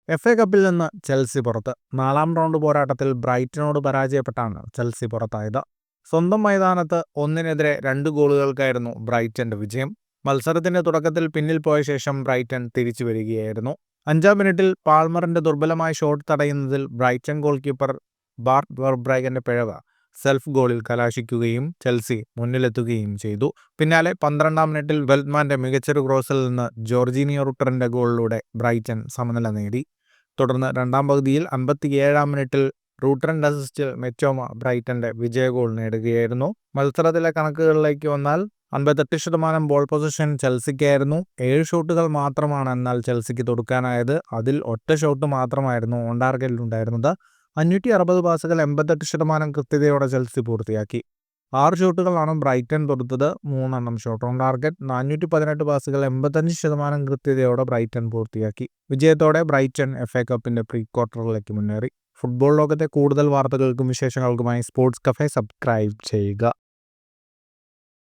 FA കപ്പിൽ നിന്ന് Chelsea പുറത്ത്. 4-ാം റൗണ്ട് പോരാട്ടത്തിൽ ബ്രൈറ്റനോട് പരാജയപ്പെട്ടാണ് ചെൽസി പുറത്തായത്. സ്വന്തം മൈതാനത്ത് 1-നെതിരെ 2 ഗോളുകൾക്കായിരുന്നു ബ്രൈറ്റന്റെ വിജയം. മത്സരത്തിന്റെ തുടക്കത്തിൽ പിന്നിൽ പോയ ശേഷം ബ്രൈറ്റൺ തിരിച്ചു വരികയായിരുന്നു. 5-ാം മിനിറ്റിൽ പാൾമറിന്റെ ദുർബലമായ ഷോട്ട് തടയുന്നതിൽ ബ്രൈറ്റൺ ഗോൾ കീപ്പർ ബാർട്ട് വെർബ്രൈഗന്റെ പിഴവ് സെൽഫ് ഗോളിൽ കലാശിക്കുകയും ചെൽസി മുന്നിലെത്തുകയും ചെയ്തു. പിന്നാലെ 12-ാം മിനിറ്റിൽ വെൽറ്റ്മാന്റെ മികച്ചൊരു ക്രോസിൽ നിന്ന് ജോർജീനിയോ റുട്ടറിന്റെ ഗോളിലൂടെ ബ്രൈറ്റൺ സമനില നേടി. തുടർന്ന് 2-ാം പകുതിയിൽ 57-ാം മിനിറ്റിൽ റൂട്ടറിന്റെ അസിസ്റ്റിൽ മെറ്റോമ ബ്രൈറ്റന്റെ വിജയ ഗോൾ നേടുകയായിരുന്നു. മത്സരത്തിലെ കണക്കുകളിലേക്ക് വന്നാൽ 58% ബോൾ പൊസിഷൻ ചെൽസിക്കായിരുന്നു. 7 ഷോട്ടുകൾ മാത്രമാണ് എന്നാൽ ചെൽസിക്ക് തൊടുക്കാനായത്. അതിൽ ഒറ്റ ഷോട്ട് മാത്രമായിരുന്നു ഓൺ ടാർഗറ്റിൽ ഉണ്ടായിരുന്നത്. 560 പാസുകൾ 88% കൃത്യതയോടെ ചെൽസി പൂർത്തിയാക്കി. 6 ഷോട്ടുകളാണ് ബ്രൈറ്റൺ തൊടുത്തത്. 3 shot on target. 418 പാസുകൾ 85% കൃത്യതയോടെ ബ്രൈറ്റൺ പൂർത്തിയാക്കി. വിജയത്തോടെ ബ്രൈറ്റൺ FA കപ്പിന്റെ പ്രീ ക്വാർട്ടറിലേക്ക് മുന്നേറി. ഫുട്ബോൾ ലോകത്തെ കൂടുതൽ വാർത്തകൾക്കും വിശേഷങ്ങൾക്കുമായി സ്പോർട്സ് കഫേ സബ്സ്ക്രൈബ് ചെയ്യുക.